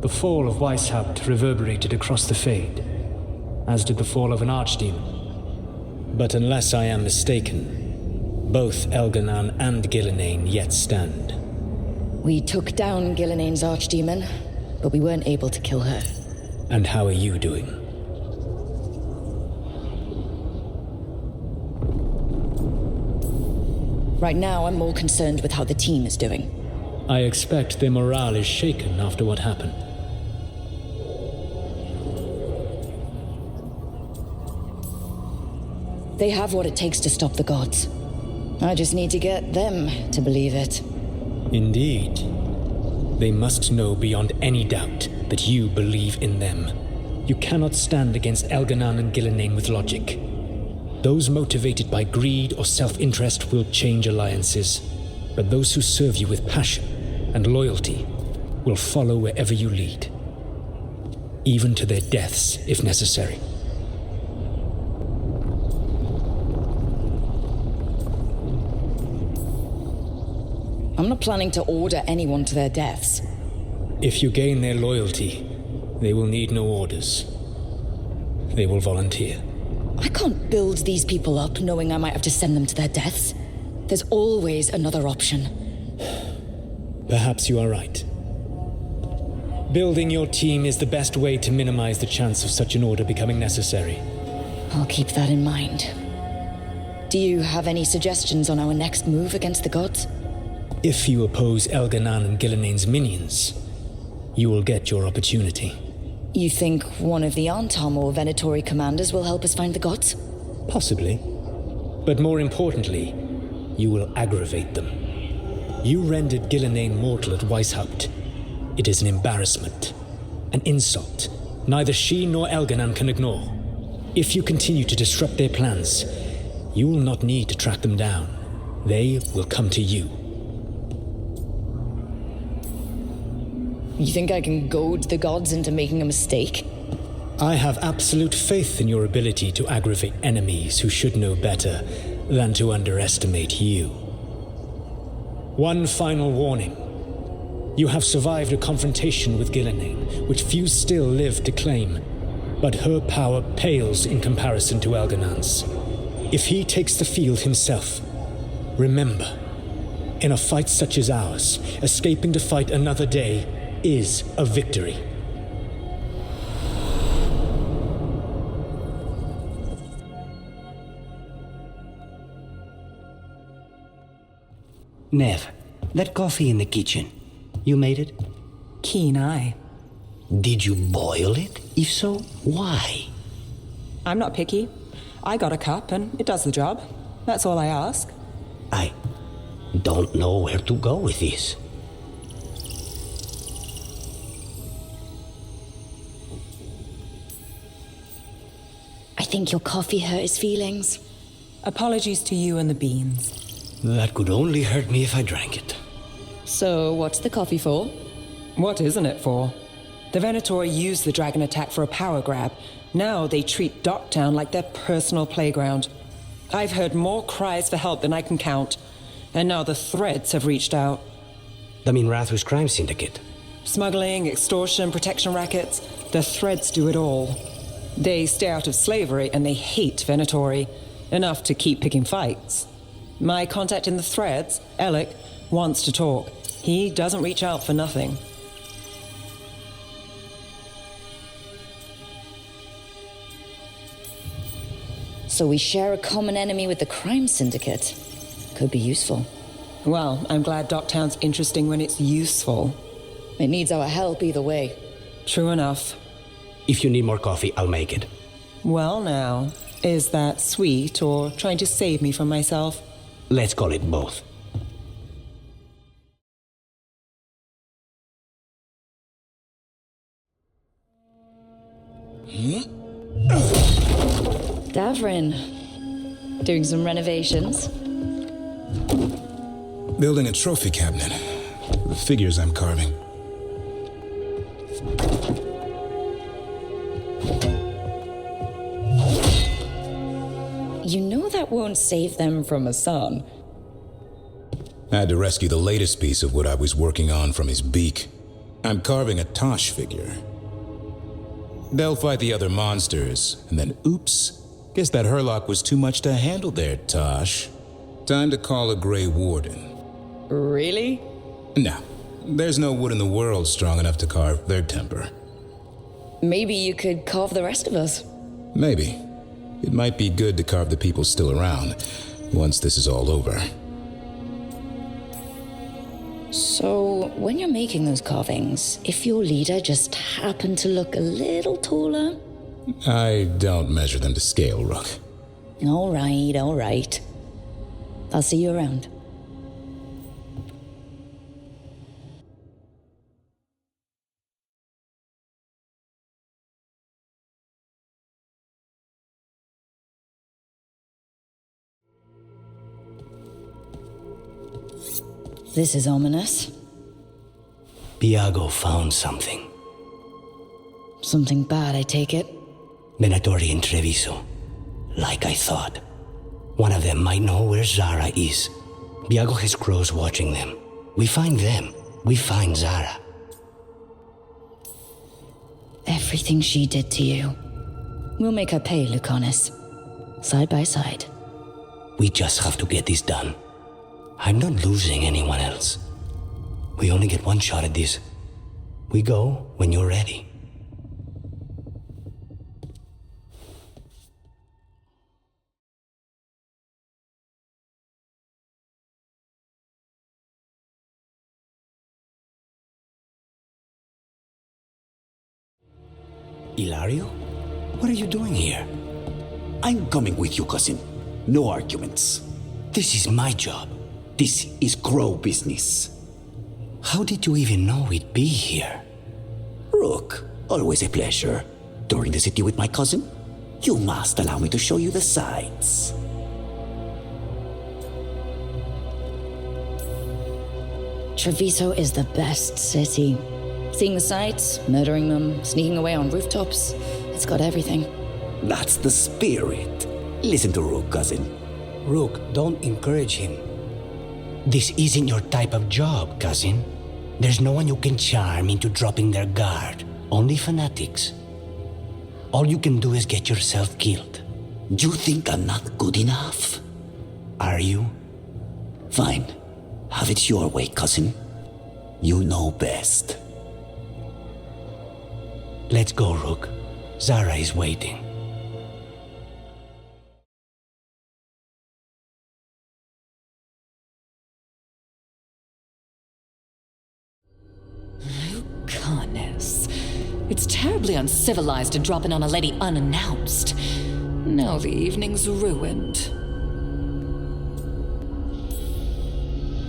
The fall of Weishaupt reverberated across the Fade, as did the fall of an archdemon. But unless I am mistaken, both Elganan and Gillenane yet stand. We took down Gillenane's archdemon, but we weren't able to kill her. And how are you doing? Right now, I'm more concerned with how the team is doing. I expect their morale is shaken after what happened. They have what it takes to stop the gods. I just need to get them to believe it. Indeed. They must know beyond any doubt that you believe in them. You cannot stand against Elganan and Gillenane with logic. Those motivated by greed or self-interest will change alliances, but those who serve you with passion and loyalty will follow wherever you lead, even to their deaths if necessary. I'm not planning to order anyone to their deaths. If you gain their loyalty, they will need no orders. They will volunteer. I can't build these people up knowing I might have to send them to their deaths. There's always another option. Perhaps you are right. Building your team is the best way to minimize the chance of such an order becoming necessary. I'll keep that in mind. Do you have any suggestions on our next move against the gods? If you oppose Elganan and Gillenane's minions, you will get your opportunity. You think one of the Antam or Venatori commanders will help us find the gods? Possibly. But more importantly, you will aggravate them. You rendered Gillenane mortal at Weishaupt. It is an embarrassment, an insult neither she nor Elganan can ignore. If you continue to disrupt their plans, you will not need to track them down. They will come to you. You think I can goad the gods into making a mistake? I have absolute faith in your ability to aggravate enemies who should know better than to underestimate you. One final warning. You have survived a confrontation with Gillenane, which few still live to claim, but her power pales in comparison to Elganan's. If he takes the field himself, remember, in a fight such as ours, escaping to fight another day is a victory. Nev, that coffee in the kitchen, you made it? Keen eye. Did you boil it? If so, why? I'm not picky. I got a cup and it does the job. That's all I ask. I don't know where to go with this. I think your coffee hurt his feelings. Apologies to you and the beans. That could only hurt me if I drank it. So, what's the coffee for? What isn't it for? The Venatori used the dragon attack for a power grab. Now they treat Docktown like their personal playground. I've heard more cries for help than I can count. And now the Threads have reached out. The Minrathu's crime syndicate. Smuggling, extortion, protection rackets. The Threads do it all. They stay out of slavery and they hate Venatori. Enough to keep picking fights. My contact in the Threads, Alec, wants to talk. He doesn't reach out for nothing. So we share a common enemy with the crime syndicate. Could be useful. Well, I'm glad Docktown's interesting when it's useful. It needs our help either way. True enough. If you need more coffee, I'll make it. Well now, is that sweet or trying to save me from myself? Let's call it both. Davrin, doing some renovations? Building a trophy cabinet. The figures I'm carving. You know that won't save them from a son. I had to rescue the latest piece of what I was working on from his beak. I'm carving a Tosh figure. They'll fight the other monsters, and then oops, guess that Herlock was too much to handle there, Tosh. Time to call a Grey Warden. Really? No, there's no wood in the world strong enough to carve their temper. Maybe you could carve the rest of us. Maybe. It might be good to carve the people still around, once this is all over. So, when you're making those carvings, if your leader just happened to look a little taller? I don't measure them to scale, Rook. All right. I'll see you around. This is ominous. Biago found something. Something bad, I take it. Venatori and Treviso. Like I thought. One of them might know where Zara is. Biago has crows watching them. We find them. We find Zara. Everything she did to you. We'll make her pay, Lucanus. Side by side. We just have to get this done. I'm not losing anyone else. We only get one shot at this. We go when you're ready. Ilario? What are you doing here? I'm coming with you, cousin. No arguments. This is my job. This is Crow business. How did you even know we'd be here? Rook, always a pleasure. Touring the city with my cousin? You must allow me to show you the sights. Treviso is the best city. Seeing the sights, murdering them, sneaking away on rooftops. It's got everything. That's the spirit. Listen to Rook, cousin. Rook, don't encourage him. This isn't your type of job, cousin. There's no one you can charm into dropping their guard. Only fanatics. All you can do is get yourself killed. You think I'm not good enough? Are you? Fine. Have it your way, cousin. You know best. Let's go, Rook. Zara is waiting. Lucanus. It's terribly uncivilized to drop in on a lady unannounced. Now the evening's ruined.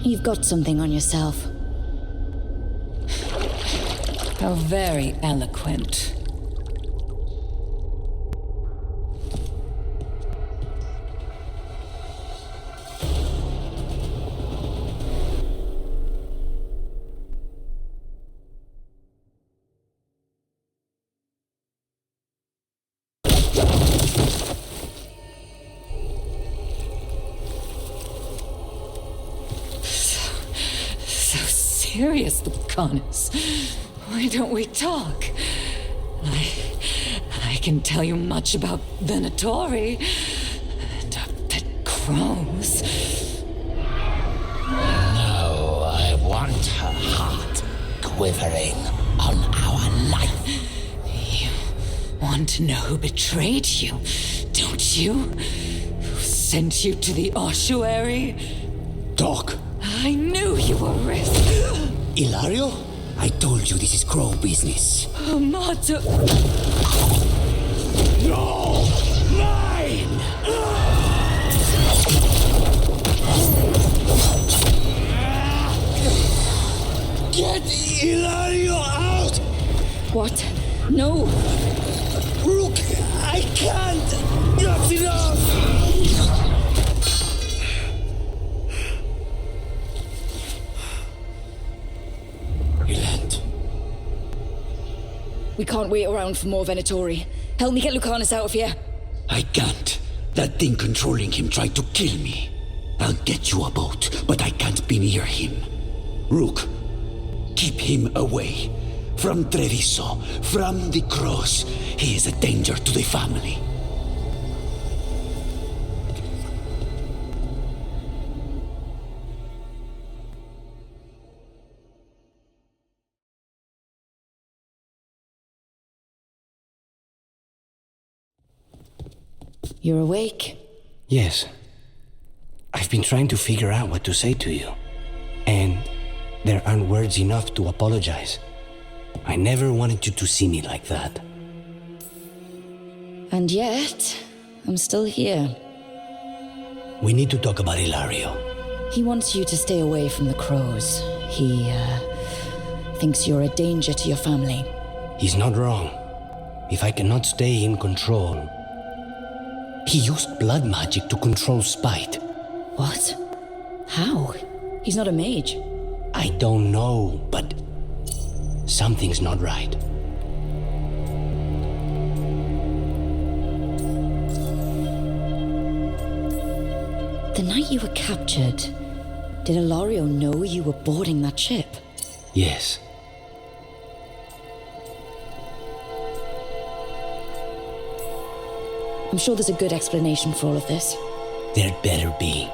You've got something on yourself. How very eloquent. So serious, Lucanus. Why don't we talk? I can tell you much about Venatori and our pet crows. No, I want her heart quivering on our life. You want to know who betrayed you, don't you? Who sent you to the ossuary? Talk. I knew you were risk. Ilario? I told you this is Crow business. Amato. No! Mine! Get Ilario out! What? No! Rook, I can't! Not enough! We can't wait around for more Venatori. Help me get Lucanus out of here. I can't. That thing controlling him tried to kill me. I'll get you a boat, but I can't be near him. Rook, Keep him away. From Treviso, from the cross. He is a danger to the family. You're awake? Yes. I've been trying to figure out what to say to you. And there aren't words enough to apologize. I never wanted you to see me like that. And yet, I'm still here. We need to talk about Ilario. He wants you to stay away from the crows. He, thinks you're a danger to your family. He's not wrong. If I cannot stay in control... He used blood magic to control spite. What? How? He's not a mage. I don't know, but... something's not right. The night you were captured, did Ilario know you were boarding that ship? Yes. I'm sure there's a good explanation for all of this. There'd better be.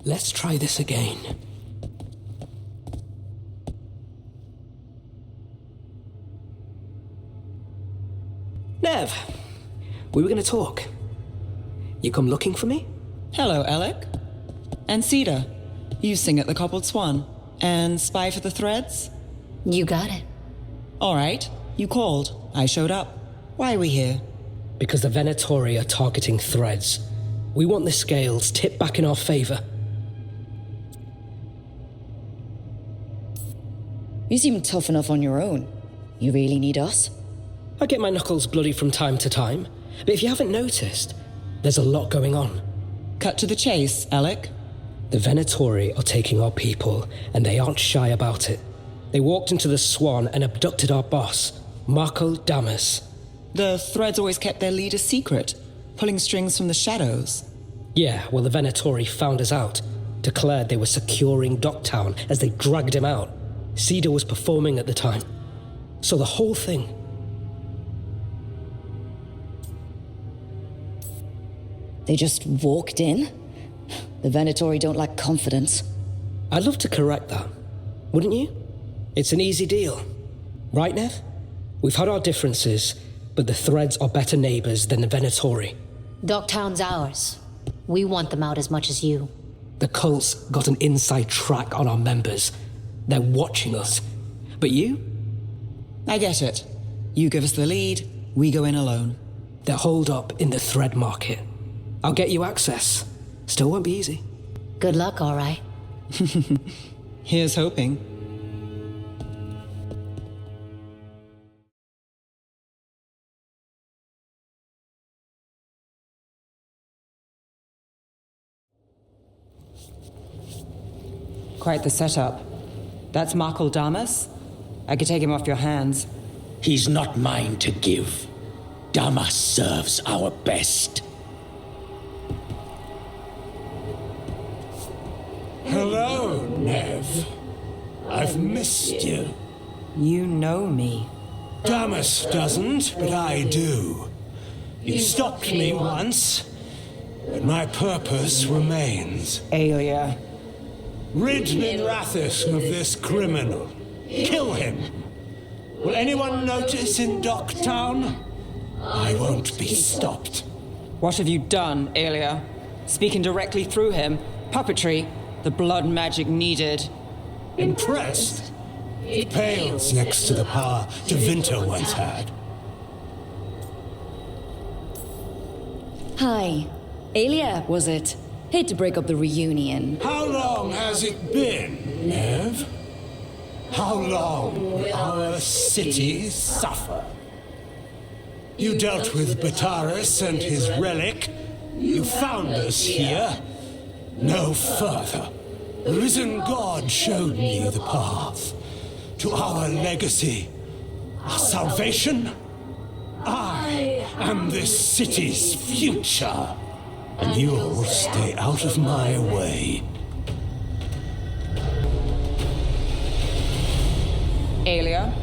Let's try this again. Nev, we were going to talk. You come looking for me? Hello, Alec. And Cedar, you sing at the Cobbled Swan. And spy for the threads? You got it. All right, you called. I showed up. Why are we here? Because the Venatori are targeting threads. We want the scales tipped back in our favor. You seem tough enough on your own. You really need us? I get my knuckles bloody from time to time, but if you haven't noticed, there's a lot going on. Cut to the chase, Alec. The Venatori are taking our people, and they aren't shy about it. They walked into the Swan and abducted our boss, Marco Damas. The threads always kept their leader secret, pulling strings from the shadows. Yeah, well, the Venatori found us out, declared they were securing Docktown as they dragged him out. Cedar was performing at the time. So the whole thing... They just walked in? The Venatori don't lack confidence. I'd love to correct that, wouldn't you? It's an easy deal. Right, Nev? We've had our differences, but the threads are better neighbors than the Venatori. Docktown's ours. We want them out as much as you. The cult's got an inside track on our members. They're watching us. But you? I get it. You give us the lead, we go in alone. They're holed up in the thread market. I'll get you access. Still won't be easy. Good luck, all right. Here's hoping. Quite the setup. That's Marco Damas? I could take him off your hands. He's not mine to give. Damas serves our best. Hello, Nev. I've missed you. You know me. Damas doesn't, but I do. You stopped me once, but my purpose remains. Aelia. Rid Minrathis of this criminal. Kill him. Will anyone notice in Docktown? I won't be stopped. What have you done, Aelia? Speaking directly through him, puppetry, the blood magic needed. Impressed? It pales next to the power De Vinter once had. Hi. Aelia, was it? Hate to break up the reunion. How long has it been, Nev? How long will our city suffer? You dealt with Bataris and his relic. You found us here. No further. The risen God showed me the path to our legacy, our salvation. I am this city's future, and you'll stay out of my way. Aelia,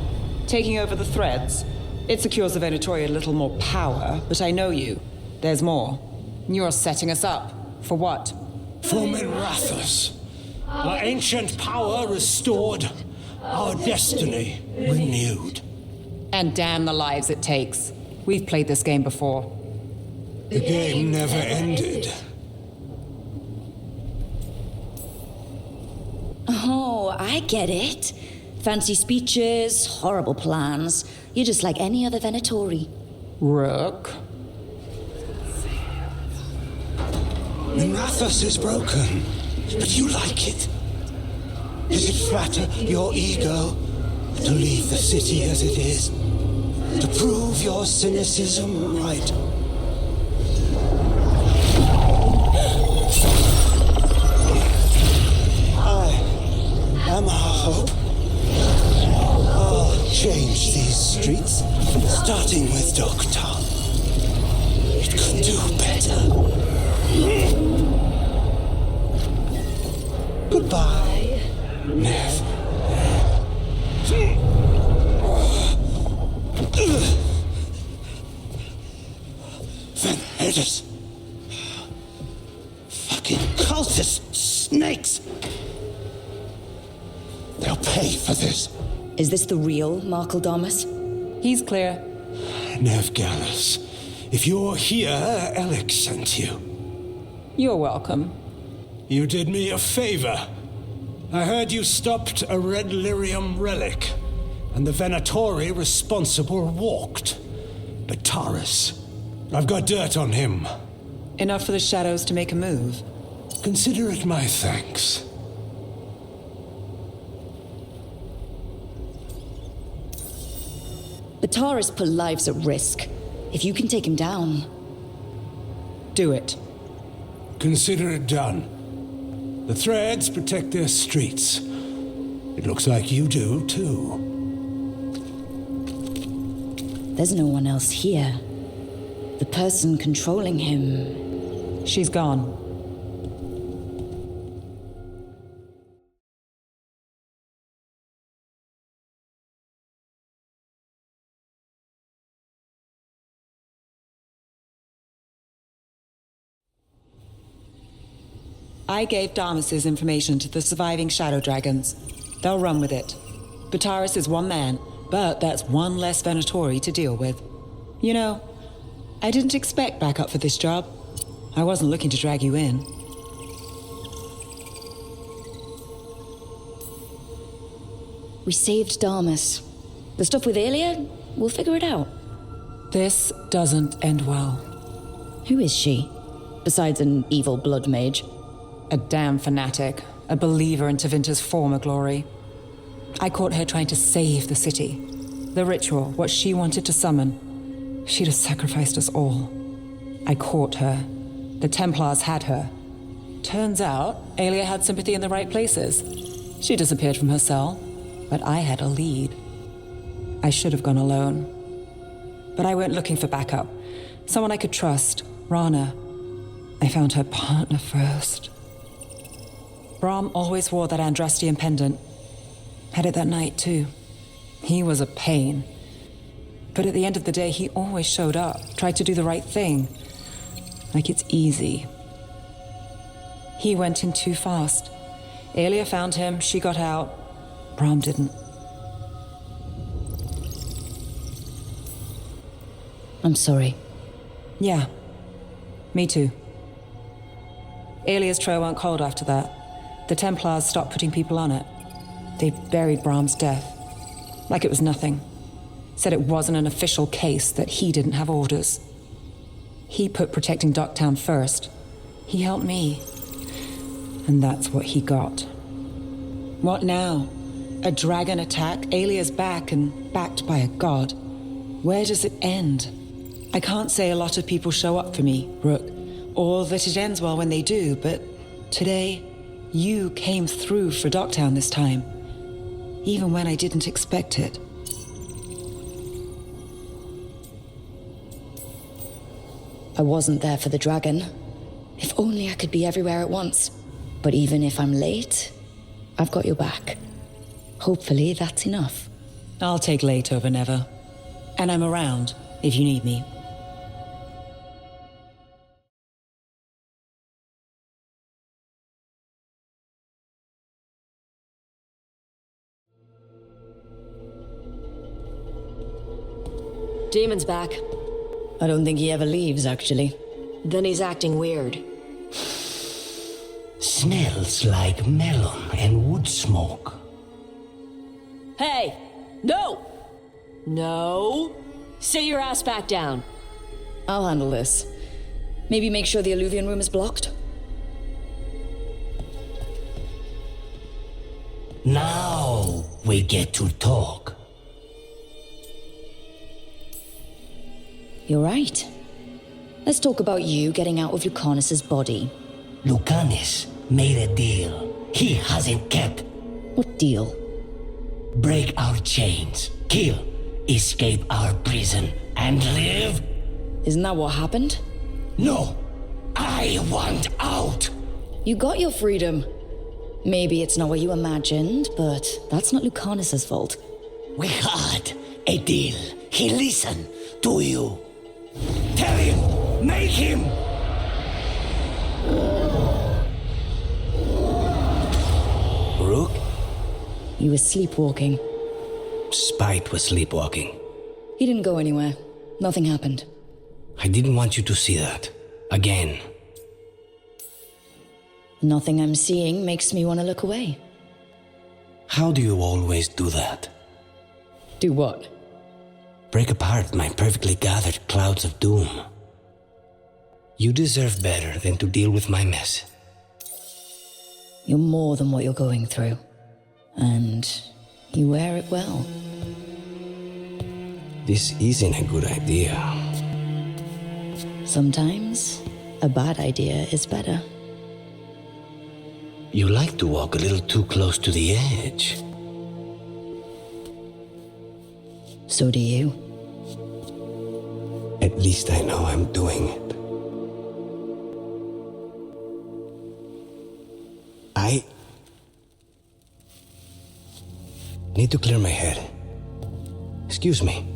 taking over the threads. It secures the Venatori a little more power, but I know you. There's more. You're setting us up. For what? For Minrathous. Our ancient power restored, our destiny renewed. And damn the lives it takes. We've played this game before. The game never ended. Oh, I get it. Fancy speeches, horrible plans. You're just like any other Venatori. Rook. Minrathous is broken, but you like it. Does it flatter your ego to leave the city as it is? To prove your cynicism right? I am our hope. I'll change these streets, starting with Doctor. It could do better. Goodbye, Nev. Van Herders. Fucking cultist snakes. They'll pay for this. Is this the real Markle Damas? He's clear. Nev Gallus, if you're here, Alec sent you. You're welcome. You did me a favor. I heard you stopped a red lyrium relic, and the Venatori responsible walked. But Taurus, I've got dirt on him. Enough for the shadows to make a move. Consider it my thanks. Bataris put lives at risk. If you can take him down... Do it. Consider it done. The threads protect their streets. It looks like you do, too. There's no one else here. The person controlling him... She's gone. I gave Damas's information to the surviving Shadow Dragons. They'll run with it. Bataris is one man, but that's one less Venatori to deal with. You know, I didn't expect backup for this job. I wasn't looking to drag you in. We saved Damas. The stuff with Aelia, we'll figure it out. This doesn't end well. Who is she? Besides an evil blood mage. A damn fanatic, a believer in Tevinter's former glory. I caught her trying to save the city. The ritual, what she wanted to summon. She'd have sacrificed us all. I caught her. The Templars had her. Turns out, Aelia had sympathy in the right places. She disappeared from her cell, but I had a lead. I should have gone alone. But I went looking for backup. Someone I could trust, Rana. I found her partner first. Brahm always wore that Andrastian pendant. Had it that night, too. He was a pain. But at the end of the day, he always showed up, tried to do the right thing. Like it's easy. He went in too fast. Aelia found him, she got out. Brahm didn't. I'm sorry. Yeah. Me too. Aelia's trail went cold after that. The Templars stopped putting people on it. They buried Brahm's death. Like it was nothing. Said it wasn't an official case, that he didn't have orders. He put protecting Docktown first. He helped me. And that's what he got. What now? A dragon attack, Aelia's back, and backed by a god. Where does it end? I can't say a lot of people show up for me, Rook, or that it ends well when they do, but today, You came through for Docktown this time, even when I didn't expect it. I wasn't there for the dragon. If only I could be everywhere at once. But even if I'm late, I've got your back. Hopefully that's enough. I'll take late over never. And I'm around if you need me. Demon's back. I don't think he ever leaves, actually. Then he's acting weird. Smells like melon and wood smoke. Hey! No! No! Sit your ass back down. I'll handle this. Maybe make sure the alluvion room is blocked? Now we get to talk. You're right. Let's talk about you getting out of Lucanus's body. Lucanus made a deal he hasn't kept. What deal? Break our chains, kill, escape our prison, and live? Isn't that what happened? No, I want out. You got your freedom. Maybe it's not what you imagined, but that's not Lucanus's fault. We had a deal. He listened to you. Tell him, make him. Rook? You were sleepwalking. Spite was sleepwalking. He didn't go anywhere. Nothing happened. I didn't want you to see that. Again. Nothing I'm seeing makes me want to look away. How do you always do that? Do what? Break apart my perfectly gathered clouds of doom. You deserve better than to deal with my mess. You're more than what you're going through. And you wear it well. This isn't a good idea. Sometimes, a bad idea is better. You like to walk a little too close to the edge. So do you. At least I know I'm doing it. I need to clear my head. Excuse me.